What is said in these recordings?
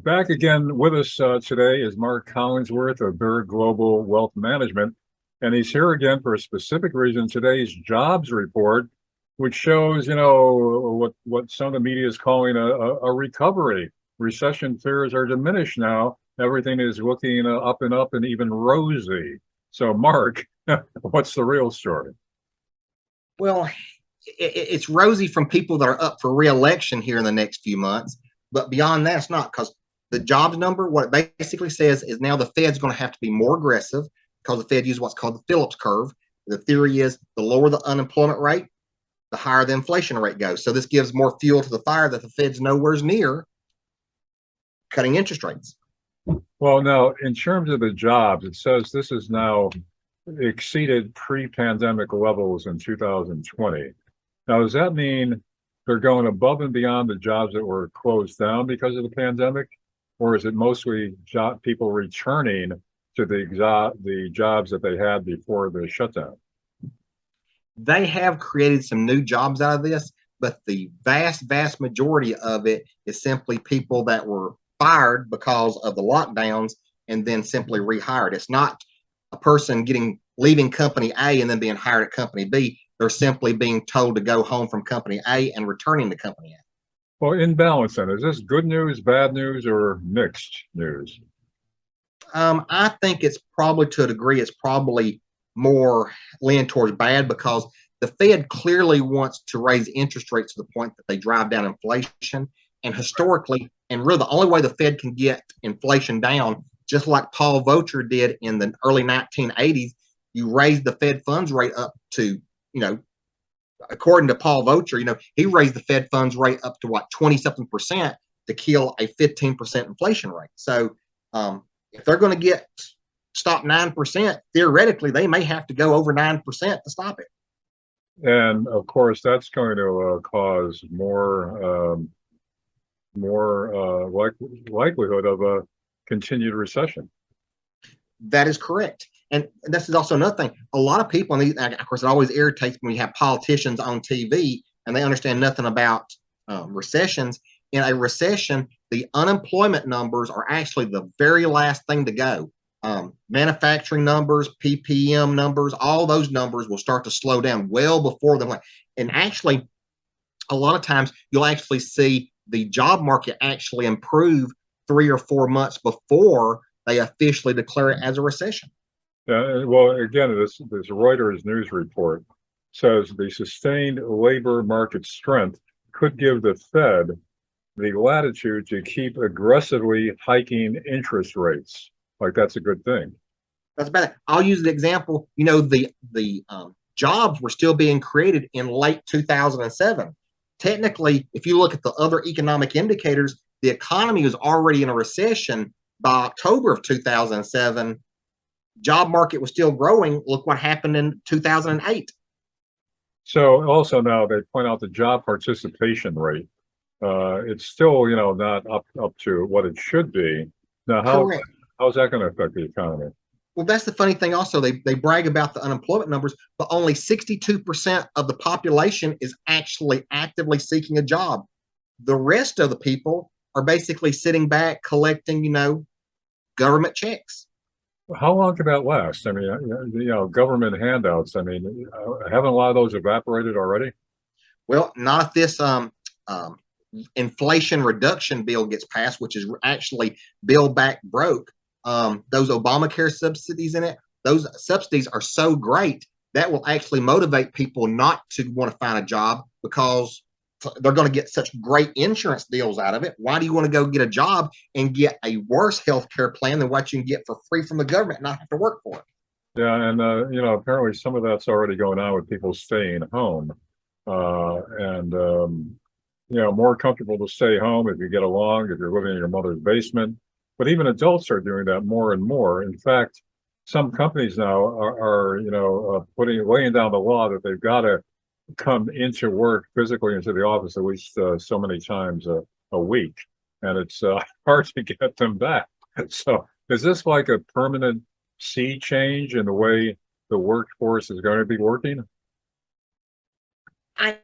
Back again with us today is Mark Collinsworth of Berg Global Wealth Management, and he's here again for a specific reason. Today's jobs report, which shows, what some of the media is calling a recovery. Recession fears are diminished now. Everything is looking up and even rosy. So, Mark, what's the real story? Well, it's rosy from people that are up for re-election here in the next few months. But beyond that, it's not, because the jobs number, what it basically says is now the Fed's going to have to be more aggressive because the Fed uses what's called the Phillips curve. The theory is the lower the unemployment rate, the higher the inflation rate goes. So this gives more fuel to the fire that the Fed's nowhere near cutting interest rates. Well, now, in terms of the jobs, it says this is now exceeded pre-pandemic levels in 2020. Now, does that mean they're going above and beyond the jobs that were closed down because of the pandemic? Or is it mostly people returning to the jobs that they had before the shutdown? They have created some new jobs out of this, but the vast majority of it is simply people that were fired because of the lockdowns and then simply rehired. It's not a person leaving company A and then being hired at company B. They're simply being told to go home from company A and returning to company A. Well, in balance then, is this good news, bad news, or mixed news? I think it's probably, to a degree, it's probably more leaning towards bad, because the Fed clearly wants to raise interest rates to the point that they drive down inflation. And historically, and really the only way the Fed can get inflation down, just like Paul Volcker did in the early 1980s, you raise the Fed funds rate up to, according to Paul Volcker, he raised the Fed funds rate up to 20-something% to kill a 15% inflation rate. So if they're going to stop 9%, theoretically, they may have to go over 9% to stop it. And of course, that's going to cause more likelihood of a continued recession. That is correct. And this is also another thing. A lot of people, and of course, it always irritates when you have politicians on TV and they understand nothing about recessions. In a recession, the unemployment numbers are actually the very last thing to go. Manufacturing numbers, PPM numbers, all those numbers will start to slow down well before them. And actually, a lot of times you'll actually see the job market actually improve 3 or 4 months before they officially declare it as a recession. Well, again, this Reuters news report says the sustained labor market strength could give the Fed the latitude to keep aggressively hiking interest rates. Like, that's a good thing. That's bad. I'll use an example. The jobs were still being created in late 2007. Technically, if you look at the other economic indicators, the economy was already in a recession by October of 2007. Job market was still growing. Look what happened in 2008. So also now they point out the job participation rate. It's still, not up to what it should be. Now, how's that going to affect the economy? Well, that's the funny thing also. They brag about the unemployment numbers, but only 62% of the population is actually actively seeking a job. The rest of the people are basically sitting back collecting, government checks. How long can that last? I mean, government handouts. I mean, haven't a lot of those evaporated already? Well, not if this inflation reduction bill gets passed, which is actually Build Back Broke. Those Obamacare subsidies in it, those subsidies are so great that will actually motivate people not to want to find a job, because they're going to get such great insurance deals out of it. Why do you want to go get a job and get a worse health care plan than what you can get for free from the government and not have to work for it? Yeah, and apparently some of that's already going on with people staying home, and more comfortable to stay home if you get along, if you're living in your mother's basement. But even adults are doing that more and more. In fact, some companies now are laying down the law that they've got to come into work physically into the office at least so many times a week, and it's hard to get them back. So is this like a permanent sea change in the way the workforce is going to be working?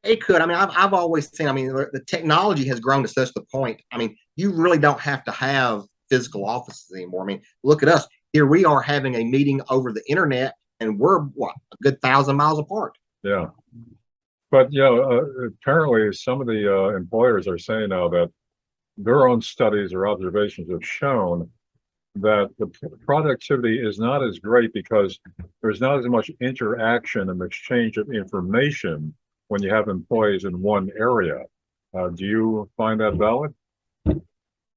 It could. I mean, I've always seen, the technology has grown to such the point. I mean, you really don't have to have physical offices anymore. I mean, look at us. Here we are having a meeting over the internet, and we're what, a good 1,000 miles apart. Yeah. But, apparently some of the employers are saying now that their own studies or observations have shown that the productivity is not as great because there's not as much interaction and exchange of information when you have employees in one area. Do you find that valid?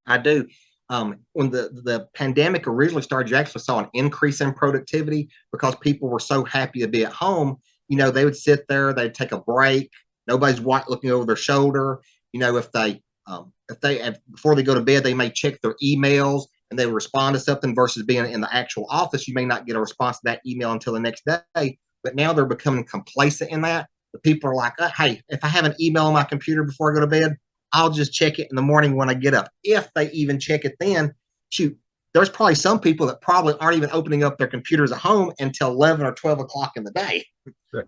I do. When the pandemic originally started, you actually saw an increase in productivity because people were so happy to be at home. They would sit there, they'd take a break. Nobody's looking over their shoulder. If they before they go to bed, they may check their emails and they respond to something versus being in the actual office. You may not get a response to that email until the next day. But now they're becoming complacent in that. The people are like, hey, if I have an email on my computer before I go to bed, I'll just check it in the morning when I get up. If they even check it then, shoot, there's probably some people that probably aren't even opening up their computers at home until 11 or 12 o'clock in the day.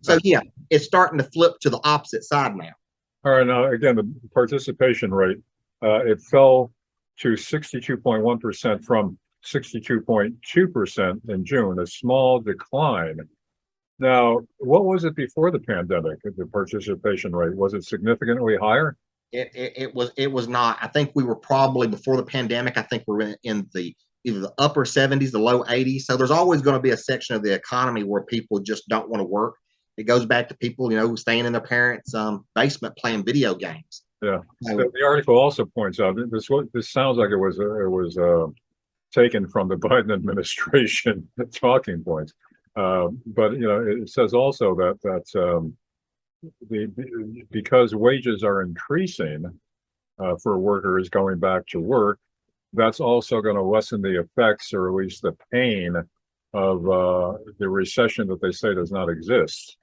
So, yeah, it's starting to flip to the opposite side now. All right. Now, again, the participation rate, it fell to 62.1% from 62.2% in June, a small decline. Now, what was it before the pandemic, the participation rate? Was it significantly higher? It was not. I think we were probably before the pandemic. I think we're in the either the upper 70s, the low 80s. So there's always going to be a section of the economy where people just don't want to work. It goes back to people, staying in their parents' basement playing video games. Yeah. So, the article also points out this sounds like it was taken from the Biden administration talking points, but it says also that because wages are increasing for workers going back to work, that's also going to lessen the effects, or at least the pain of the recession that they say does not exist.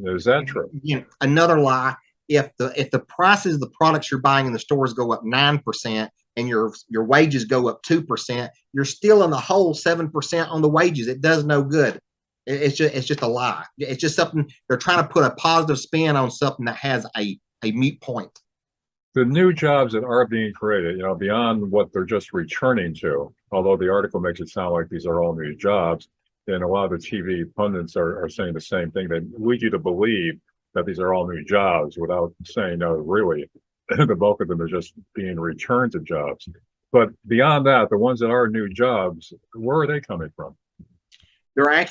Is that true? Another lie. If the prices of the products you're buying in the stores go up 9% and your wages go up 2%, you're still in the hole 7% on the wages. It does no good. It's just a lie. It's just something they're trying to put a positive spin on something that has a mute point. The new jobs that are being created, beyond what they're just returning to, although the article makes it sound like these are all new jobs, and a lot of the TV pundits are saying the same thing. They lead you to believe that these are all new jobs without saying, no, really, the bulk of them are just being returned to jobs. But beyond that, the ones that are new jobs, where are they coming from?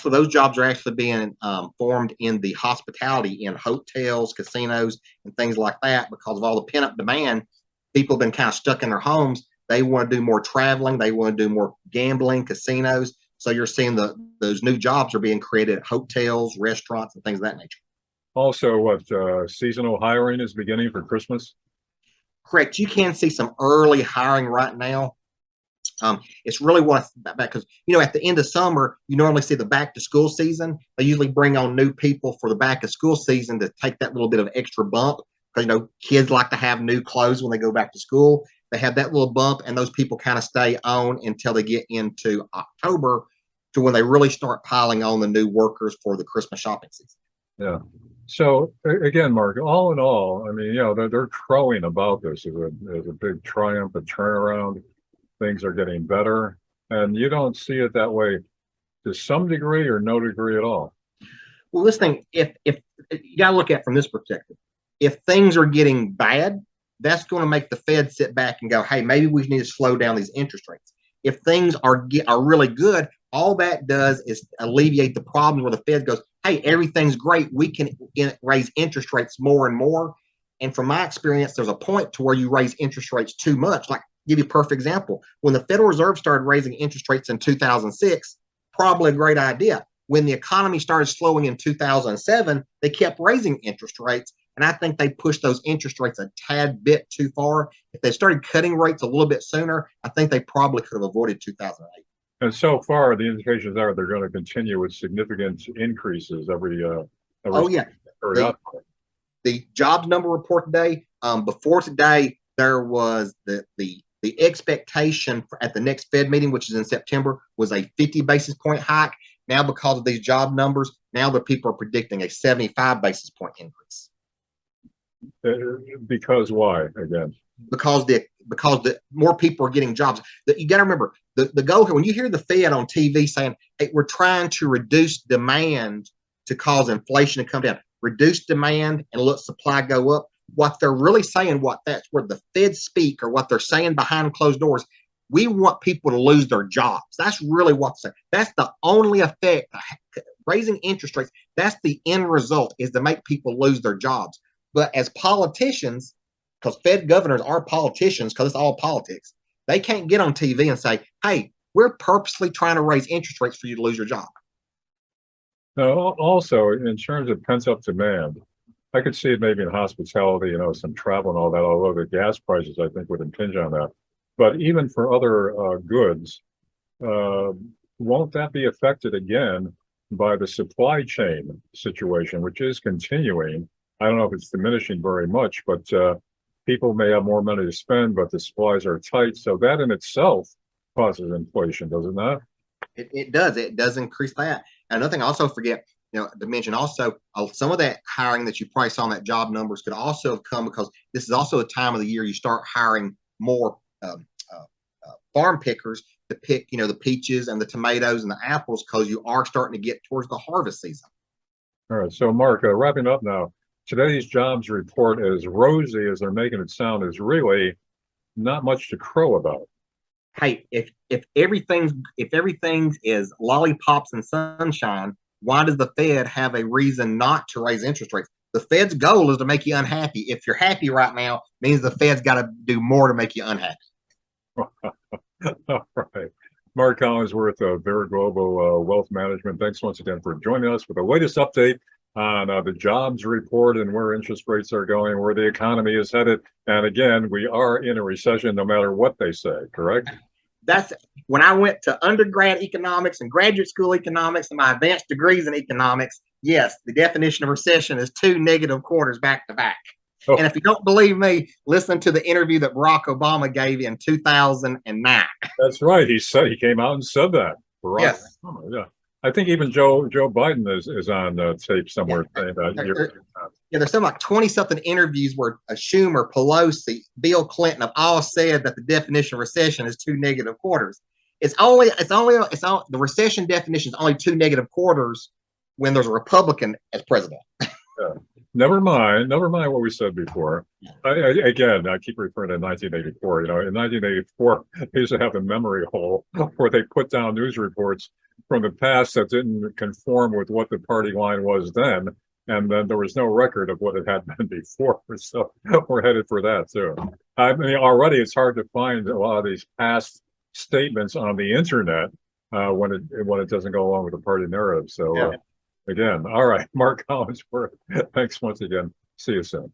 Those jobs are actually being formed in the hospitality, in hotels, casinos, and things like that because of all the pent-up demand. People have been kind of stuck in their homes. They want to do more traveling. They want to do more gambling, casinos. So you're seeing those new jobs are being created at hotels, restaurants, and things of that nature. Also, seasonal hiring is beginning for Christmas? Correct. You can see some early hiring right now. It's really what because at the end of summer you normally see the back to school season. They usually bring on new people for the back to school season to take that little bit of extra bump because kids like to have new clothes when they go back to school. They have that little bump, and those people kind of stay on until they get into October, to when they really start piling on the new workers for the Christmas shopping season. Yeah. So again, Mark, all in all, I mean, they're crowing about this as a big triumph, a turnaround. Things are getting better, and you don't see it that way to some degree or no degree at all. Well, this thing, if you got to look at it from this perspective, if things are getting bad, that's going to make the Fed sit back and go, hey, maybe we need to slow down these interest rates. If things are really good, all that does is alleviate the problem where the Fed goes, hey, everything's great. We can raise interest rates more and more. And from my experience, there's a point to where you raise interest rates too much. Like, give you a perfect example. When the Federal Reserve started raising interest rates in 2006, probably a great idea. When the economy started slowing in 2007, they kept raising interest rates. And I think they pushed those interest rates a tad bit too far. If they started cutting rates a little bit sooner, I think they probably could have avoided 2008. And so far, the indications are they're going to continue with significant increases every oh yeah. The jobs number report today. Before today, there was the expectation at the next Fed meeting, which is in September, was a 50 basis point hike. Now, because of these job numbers, now the people are predicting a 75 basis point increase. Because why again? Because the more people are getting jobs. You got to remember the goal here. When you hear the Fed on TV saying, "Hey, we're trying to reduce demand to cause inflation to come down, reduce demand and let supply go up," what they're really saying, what that's where the Fed speak, or what they're saying behind closed doors. We want people to lose their jobs. That's really what's saying. That's the only effect. Raising interest rates. That's the end result, is to make people lose their jobs. But as politicians, because Fed governors are politicians, because it's all politics, they can't get on TV and say, "Hey, we're purposely trying to raise interest rates for you to lose your job." Now, also in terms of pent up demand, I could see it maybe in hospitality, some travel and all that, although the gas prices, I think, would impinge on that. But even for other goods, uh, won't that be affected again by the supply chain situation, which is continuing? I don't know if it's diminishing very much, but people may have more money to spend, but the supplies are tight. So that in itself causes inflation, does it not? It does. It does increase that. And another thing I also forget, to mention also, some of that hiring that you probably saw in that job numbers could also have come because this is also a time of the year you start hiring more farm pickers to pick, the peaches and the tomatoes and the apples, because you are starting to get towards the harvest season. All right. So, Mark, wrapping up now, today's jobs report, as rosy as they're making it sound, is really not much to crow about. Hey, if everything is lollipops and sunshine, why does the Fed have a reason not to raise interest rates? The Fed's goal is to make you unhappy. If you're happy right now, means the Fed's got to do more to make you unhappy. All right. Mark Collinsworth of Bear Global Wealth Management, thanks once again for joining us with the latest update on the jobs report and where interest rates are going, where the economy is headed. And again, we are in a recession no matter what they say, correct? That's when I went to undergrad economics and graduate school economics and my advanced degrees in economics. Yes, the definition of recession is two negative quarters back to back. Oh. And if you don't believe me, listen to the interview that Barack Obama gave in 2009. That's right. He came out and said that. Barack yes. Obama, yeah. I think even Joe Biden is on tape somewhere saying that. There's something like 20-something interviews where Schumer, Pelosi, Bill Clinton have all said that the definition of recession is two negative quarters. The recession definition is only two negative quarters when there's a Republican as president. Yeah. Never mind what we said before. I keep referring to 1984. In 1984, they used to have the memory hole where they put down news reports from the past that didn't conform with what the party line was then, and then there was no record of what it had been before. So we're headed for that too. I mean, already it's hard to find a lot of these past statements on the internet when it doesn't go along with the party narrative. So. Yeah. Again, all right, Mark Collinsworth, thanks once again. See you soon.